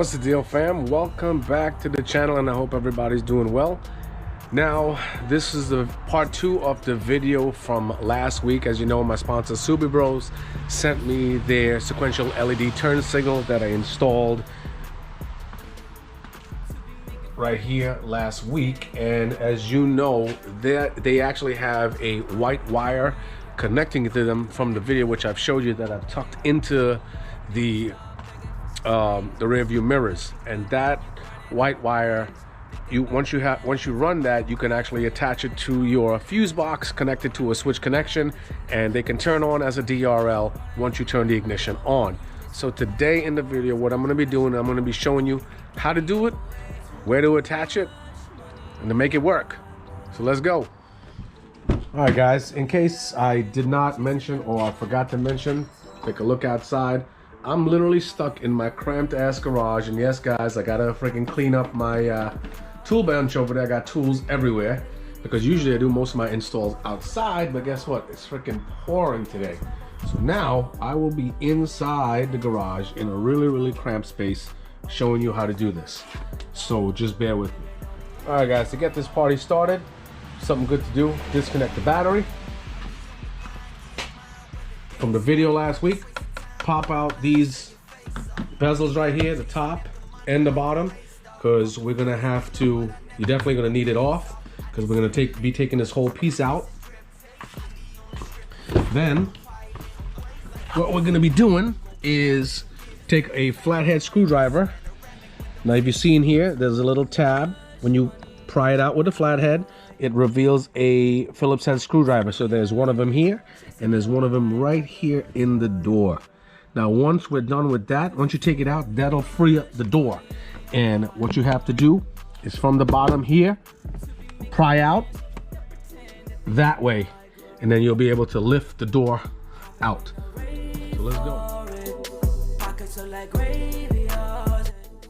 What's the deal, fam? Welcome back to the channel, and I hope everybody's doing well. Now, this is the part 2 of the video from last week. As you know, my sponsor SubieBros sent me their sequential LED turn signal that I installed right here last week. And as you know, they actually have a white wire connecting to them from the video, which I've showed you, that I've tucked into the rear view mirrors. And that white wire, once you run that, you can actually attach it to your fuse box, connect it to a switch connection, and they can turn on as a DRL once you turn the ignition on. So today in the video, what I'm going to be doing, I'm going to be showing you how to do it, where to attach it, and to make it work. So let's go. All right, guys, in case I did not mention or I forgot to mention, take a look outside. I'm literally stuck in my cramped ass garage, and yes, guys, I gotta freaking clean up my tool bench over there. I got tools everywhere because usually I do most of my installs outside, but guess what? It's freaking pouring today. So now I will be inside the garage in a really cramped space showing you how to do this. So just bear with me. All right, guys, to get this party started, something good to do: disconnect the battery from the video last week. Pop out these bezels right here, the top and the bottom, because we're gonna have to, you're definitely gonna need it off, because we're gonna be taking this whole piece out. Then what we're gonna be doing is take a flathead screwdriver. Now, if you've seen here, there's a little tab. When you pry it out with a flathead, it reveals a Phillips head screwdriver. So there's one of them here, and there's one of them right here in the door. Now, once we're done with that, once you take it out, that'll free up the door. And what you have to do is from the bottom here, pry out that way, and then you'll be able to lift the door out. So let's go.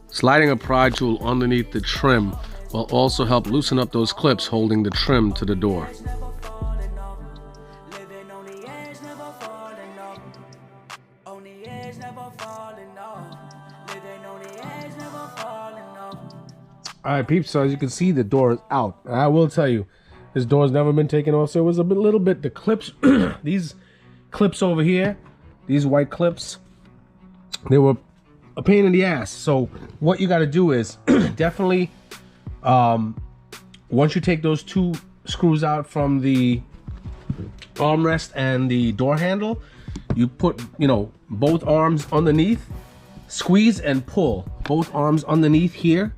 Sliding a pry tool underneath the trim will also help loosen up those clips holding the trim to the door. All right, peeps, so as you can see, the door is out. And I will tell you, this door's never been taken off, so it was a little bit, the clips, these clips over here, these white clips, they were a pain in the ass. So what you got to do is definitely, once you take those two screws out from the armrest and the door handle, you put, both arms underneath, squeeze and pull. Both arms underneath here.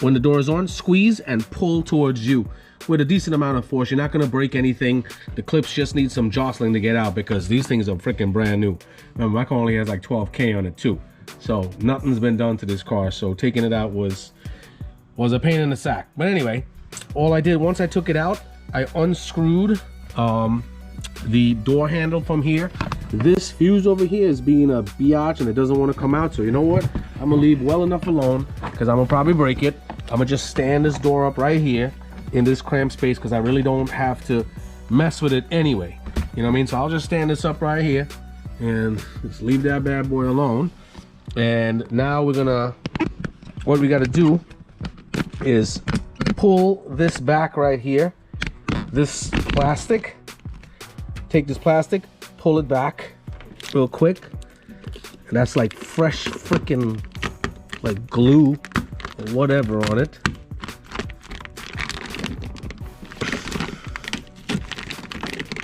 When the door is on, squeeze and pull towards you with a decent amount of force. You're not going to break anything. The clips just need some jostling to get out because these things are freaking brand new. Remember, my car only has like 12K on it too. So nothing's been done to this car. So taking it out was a pain in the sack. But anyway, all I did, once I took it out, I unscrewed the door handle from here. This fuse over here is being a biatch and it doesn't want to come out. So you know what? I'm going to leave well enough alone because I'm going to probably break it. I'm going to just stand this door up right here in this cramped space because I really don't have to mess with it anyway. You know what I mean? So I'll just stand this up right here and just leave that bad boy alone. And now we're going to, what we got to do is pull this back right here. This plastic, take this plastic, pull it back real quick. And that's like fresh freaking like glue or whatever on it.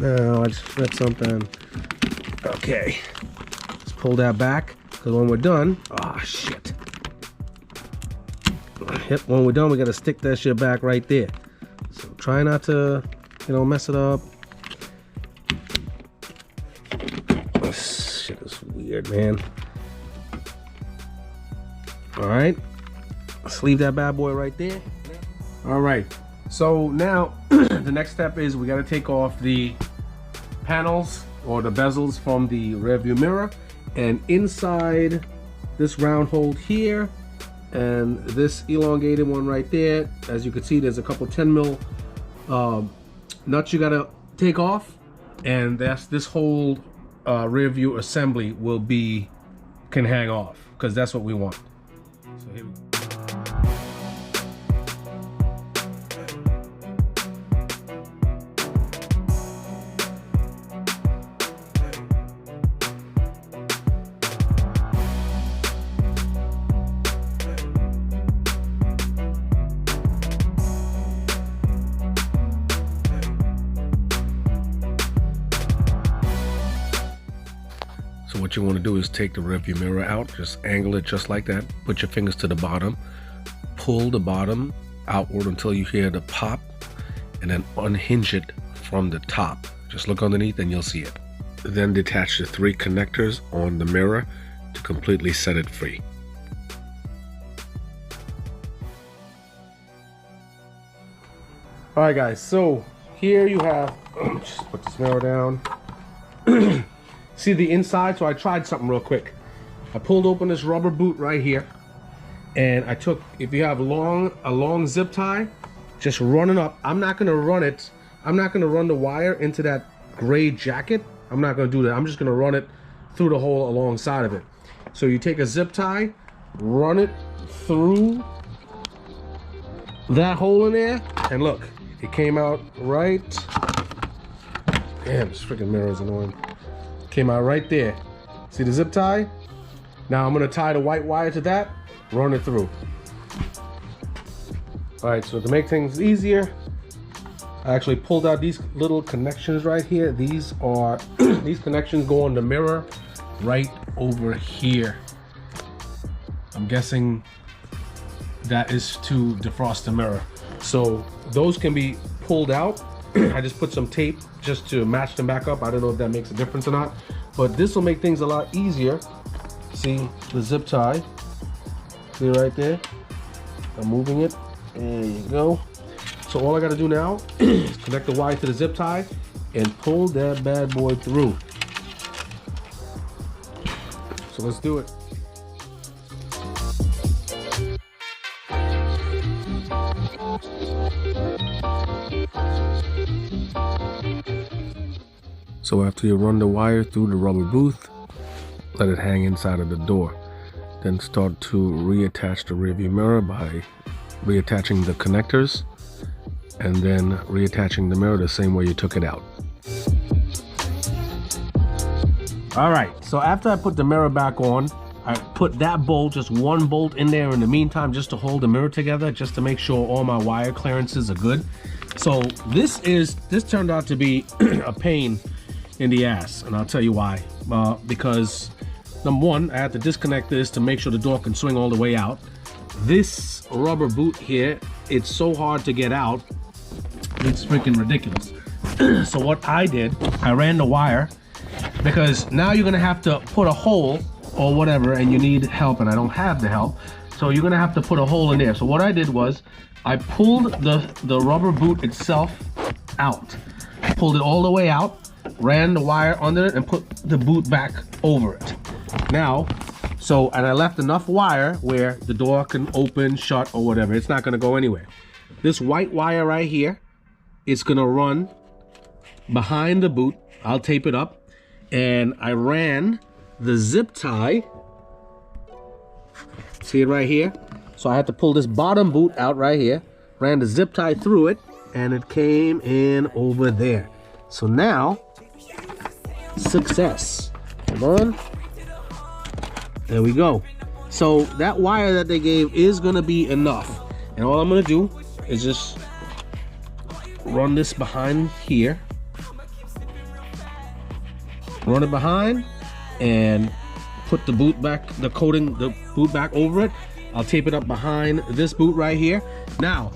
Now I just ripped something. Okay, let's pull that back because when we're done, oh shit. Yep, when we're done, we gotta stick that shit back right there. So try not to, mess it up. This shit is weird, man. All right, let's leave that bad boy right there. All right, so now the next step is we got to take off the panels or the bezels from the rear view mirror, and inside this round hole here and this elongated one right there, as you can see, there's a couple 10 mil nuts you got to take off, and that's this whole rear view assembly can hang off. because that's what we want. So here we go. So what you want to do is take the rearview mirror out, just angle it just like that, put your fingers to the bottom, pull the bottom outward until you hear the pop, and then unhinge it from the top. Just look underneath and you'll see it. Then detach the 3 connectors on the mirror to completely set it free. Alright guys, so here you have, just put this mirror down. See the inside? So I tried something real quick. I pulled open this rubber boot right here, and I took, if you have a long zip tie, just run it up. I'm not gonna run it. I'm not gonna run the wire into that gray jacket. I'm not gonna do that. I'm just gonna run it through the hole alongside of it. So you take a zip tie, run it through that hole in there, and look, it came out right. Damn, this freaking mirror is annoying. Came out right there. See the zip tie? Now I'm gonna tie the white wire to that, run it through. All right, so to make things easier, I actually pulled out these little connections right here. These are, these connections go on the mirror right over here. I'm guessing that is to defrost the mirror. So those can be pulled out. I just put some tape just to match them back up. I don't know if that makes a difference or not, but this will make things a lot easier. See the zip tie, see right there? I'm moving it, there you go. So all I gotta do now is connect the wire to the zip tie and pull that bad boy through. So let's do it. So after you run the wire through the rubber booth, let it hang inside of the door. Then start to reattach the rearview mirror by reattaching the connectors and then reattaching the mirror the same way you took it out. All right, so after I put the mirror back on, I put that bolt, just one bolt in there in the meantime, just to hold the mirror together, just to make sure all my wire clearances are good. So this turned out to be a pain in the ass, and I'll tell you why. Because number one, I had to disconnect this to make sure the door can swing all the way out. This rubber boot here, it's so hard to get out, it's freaking ridiculous. So what I did, I ran the wire, because now you're gonna have to put a hole or whatever, and you need help, and I don't have the help, so you're gonna have to put a hole in there. So what I did was I pulled the rubber boot itself out, pulled it all the way out, ran the wire under it, and put the boot back over it. Now, and I left enough wire where the door can open, shut, or whatever. It's not gonna go anywhere. This white wire right here, it's gonna run behind the boot. I'll tape it up, and I ran the zip tie. See it right here? So I had to pull this bottom boot out right here, ran the zip tie through it, and it came in over there. So now, success. Come on. There we go. So that wire that they gave is gonna be enough. And all I'm gonna do is just run this behind here. Run it behind and put the boot back, the boot back over it. I'll tape it up behind this boot right here. Now,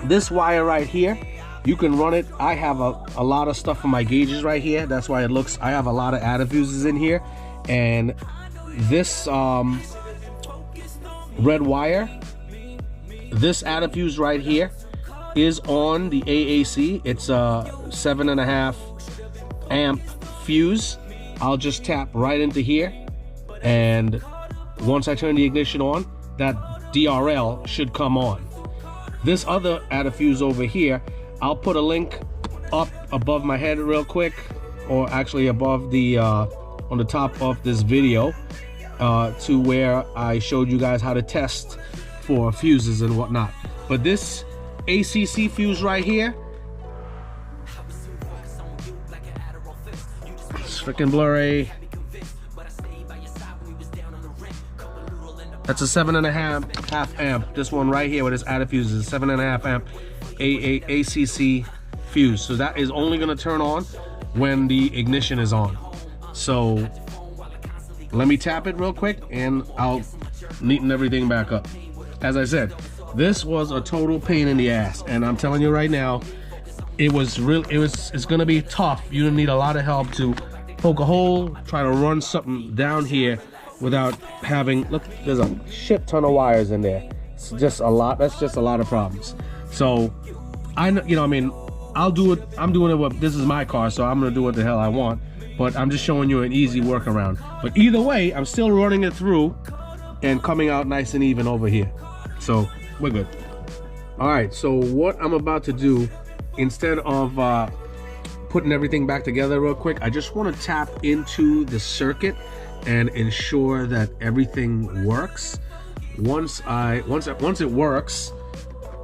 this wire right here, you can run it. I have a lot of stuff on my gauges right here. That's why it looks, I have a lot of adder fuses in here. And this red wire, this adder fuse right here is on the AAC. It's a 7.5 amp fuse. I'll just tap right into here, and once I turn the ignition on, that DRL should come on. This other adder fuse over here, I'll put a link up above my head real quick, or actually above the on the top of this video. to where I showed you guys how to test for fuses and whatnot. But this ACC fuse right here, it's freaking blurry. That's a 7.5 amp. This one right here with this added fuse is a 7.5 amp ACC fuse. So that is only gonna turn on when the ignition is on. So let me tap it real quick and I'll neaten everything back up. As I said, this was a total pain in the ass, and I'm telling you right now, it's gonna be tough. You need a lot of help to poke a hole, try to run something down here without having, look, there's a shit ton of wires in there. It's just a lot, that's just a lot of problems. So I mean, I'll do it, I'm doing it with, this is my car, so I'm gonna do what the hell I want. But I'm just showing you an easy workaround. But either way, I'm still running it through and coming out nice and even over here. So we're good. All right, so what I'm about to do, instead of putting everything back together real quick, I just want to tap into the circuit and ensure that everything works. Once it works,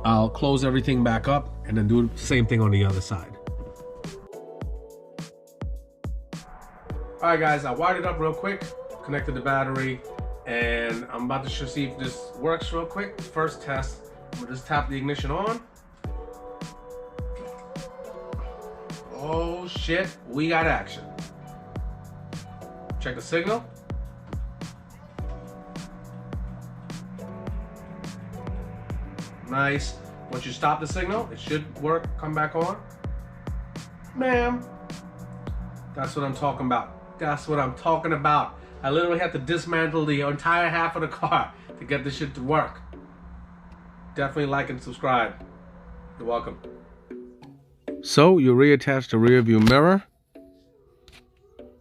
I'll close everything back up and then do the same thing on the other side. All right, guys, I wired it up real quick, connected the battery, and I'm about to see if this works real quick. First test, I'm gonna just tap the ignition on. Oh shit, we got action. Check the signal. Nice. Once you stop the signal, it should work, come back on. Ma'am, that's what I'm talking about. That's what I'm talking about. I literally had to dismantle the entire half of the car to get this shit to work. Definitely like and subscribe. You're welcome. So you reattach the rear view mirror.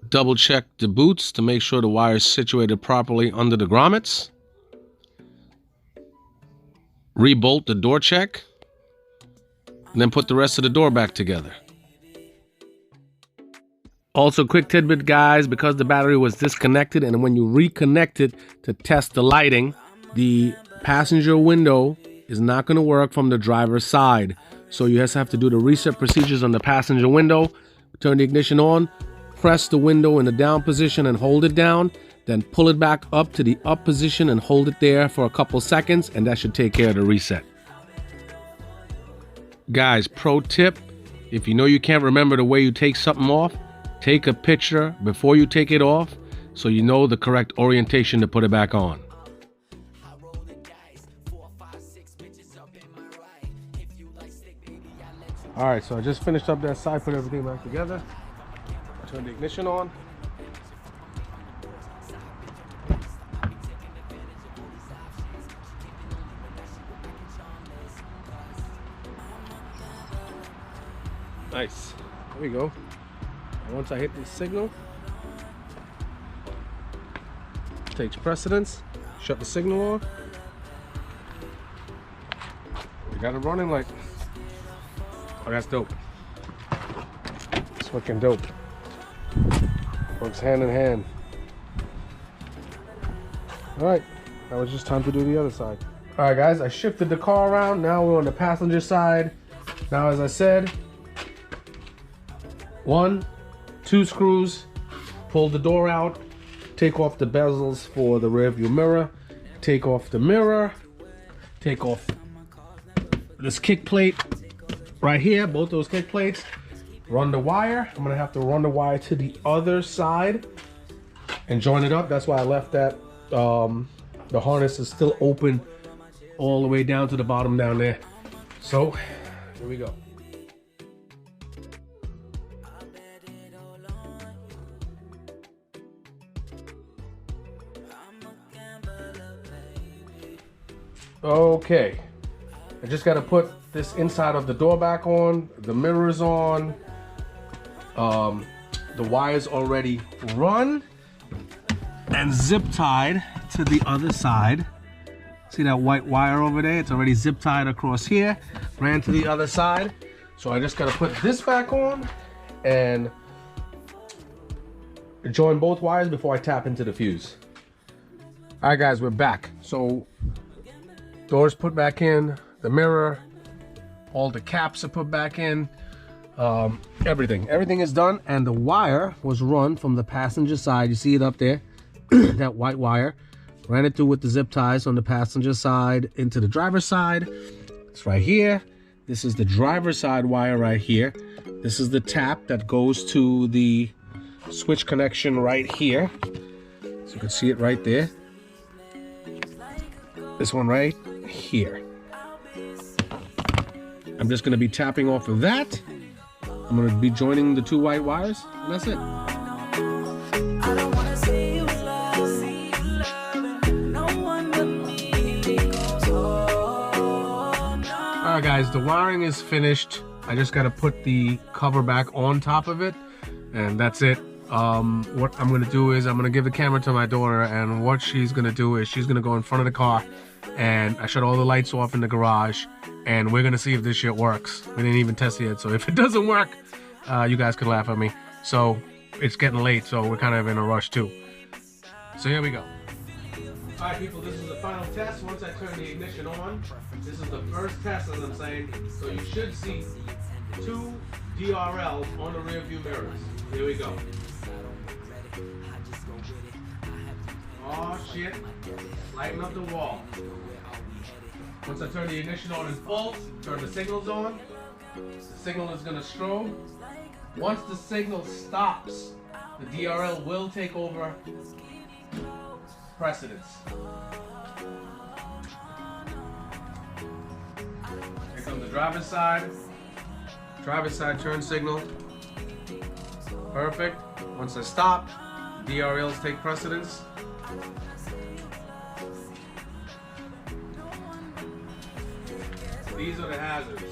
Double check the boots to make sure the wire is situated properly under the grommets. Rebolt the door check. And then put the rest of the door back together. Also, quick tidbit, guys, because the battery was disconnected, and when you reconnect it to test the lighting, the passenger window is not going to work from the driver's side. So you just have to do the reset procedures on the passenger window, turn the ignition on, press the window in the down position and hold it down, then pull it back up to the up position and hold it there for a couple seconds, and that should take care of the reset. Guys, pro tip, if you know you can't remember the way you take something off, take a picture before you take it off so you know the correct orientation to put it back on. All right, so I just finished up that side, put everything back together. Turn the ignition on. Nice, there we go. Once I hit the signal, takes precedence, shut the signal off. We got it running like, oh, that's dope. It's fucking dope. Works hand in hand. All right, now it's just time to do the other side. All right, guys, I shifted the car around. Now we're on the passenger side. Now, as I said, 1, 2 screws, pull the door out, take off the bezels for the rear view mirror, take off the mirror, take off this kick plate right here, both those kick plates, run the wire. I'm gonna have to run the wire to the other side and join it up. That's why I left that, the harness is still open all the way down to the bottom down there. So, here we go. Okay, I just got to put this inside of the door back on, the mirrors on, the wires already run and zip tied to the other side. See that white wire over there? It's already zip tied across here, ran to the other side. So I just got to put this back on and join both wires before I tap into the fuse. All right, guys, we're back. So doors put back in, the mirror, all the caps are put back in, everything is done, and the wire was run from the passenger side. You see it up there, that white wire. Ran it through with the zip ties on the passenger side into the driver's side. It's right here. This is the driver's side wire right here. This is the tap that goes to the switch connection right here. So you can see it right there. This one right here. I'm just going to be tapping off of that. I'm going to be joining the two white wires, and that's it. Alright guys, the wiring is finished. I just got to put the cover back on top of it, and that's it. What I'm going to do is I'm going to give the camera to my daughter, and what she's going to do is she's going to go in front of the car, and I shut all the lights off in the garage, and we're going to see if this shit works. We didn't even test it yet, so if it doesn't work, you guys could laugh at me. So it's getting late, so we're kind of in a rush too. So here we go. Alright people, this is the final test. Once I turn the ignition on, this is the first test, as I'm saying. So you should see 2 DRLs on the rear view mirrors. Here we go. Oh shit, lighten up the wall. Once I turn the ignition on in full, turn the signals on. The signal is going to strobe. Once the signal stops, the DRL will take over precedence. Here comes the driver's side. Driver's side turn signal. Perfect. Once I stop, DRLs take precedence. These are the hazards.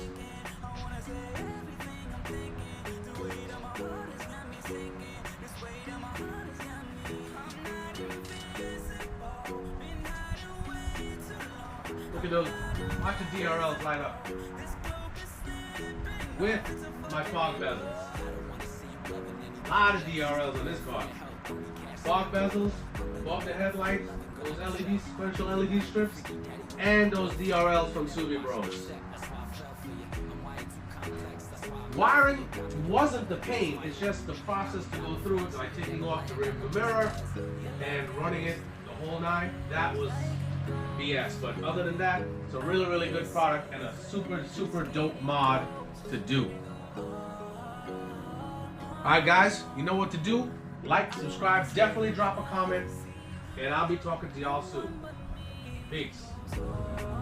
Look at those. Watch the DRLs light up. With my fog bezels. A lot of DRLs on this car. Fog bezels, above the headlights, those LED, sequential LED strips, and those DRLs from SubieBros. Wiring wasn't the pain, it's just the process to go through it, like taking off the rear view mirror and running it the whole night. That was BS, but other than that, it's a really, really good product and a super, super dope mod to do. Alright guys, you know what to do. Like, subscribe, definitely drop a comment, and I'll be talking to y'all soon. Peace.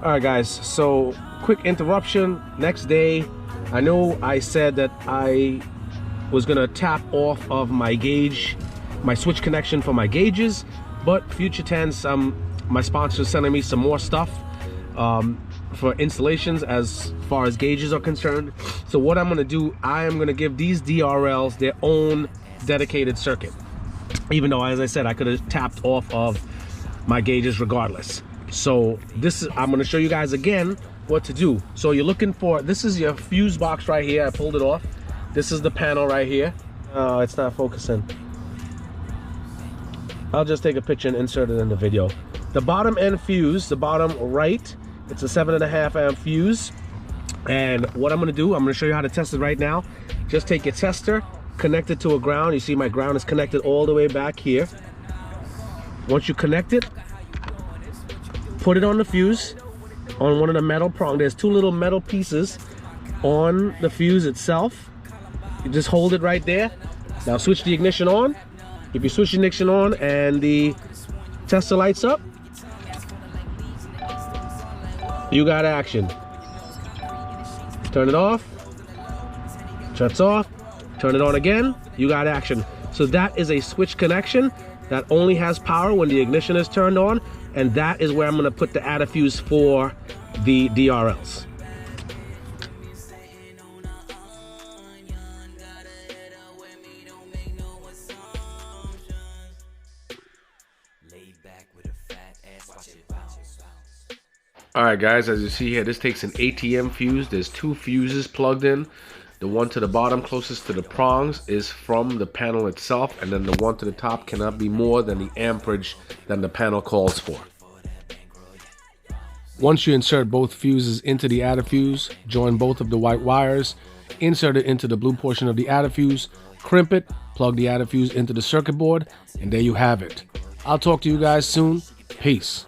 Alright guys, so quick interruption. Next day, I know I said that I was gonna tap off of my gauge, my switch connection for my gauges, but future tense, my sponsor is sending me some more stuff for installations as far as gauges are concerned. So what I'm gonna do, I am gonna give these DRLs their own dedicated circuit, even though, as I said, I could have tapped off of my gauges regardless. So this is, I'm going to show you guys again what to do. So you're looking for, this is your fuse box right here. I pulled it off. This is the panel right here. Oh, it's not focusing. I'll just take a picture and insert it in the video. The bottom end fuse, the bottom right, it's a 7.5 amp fuse. And what I'm going to do, I'm going to show you how to test it right now. Just take your tester, connect it to a ground. You see my ground is connected all the way back here. Once you connect it, put it on the fuse on one of the metal prongs. There's 2 little metal pieces on the fuse itself. You just hold it right there. Now switch the ignition on. If you switch the ignition on and the tester lights up, you got action. Turn it off, shuts off, turn it on again, you got action. So that is a switch connection that only has power when the ignition is turned on, and that is where I'm going to put the add fuse for the DRLs. Alright guys, as you see here, this takes an ATM fuse. There's 2 fuses plugged in. The one to the bottom closest to the prongs is from the panel itself, and then the one to the top cannot be more than the amperage that the panel calls for. Once you insert both fuses into the adder fuse, join both of the white wires, insert it into the blue portion of the adder fuse, crimp it, plug the adder fuse into the circuit board, and there you have it. I'll talk to you guys soon. Peace.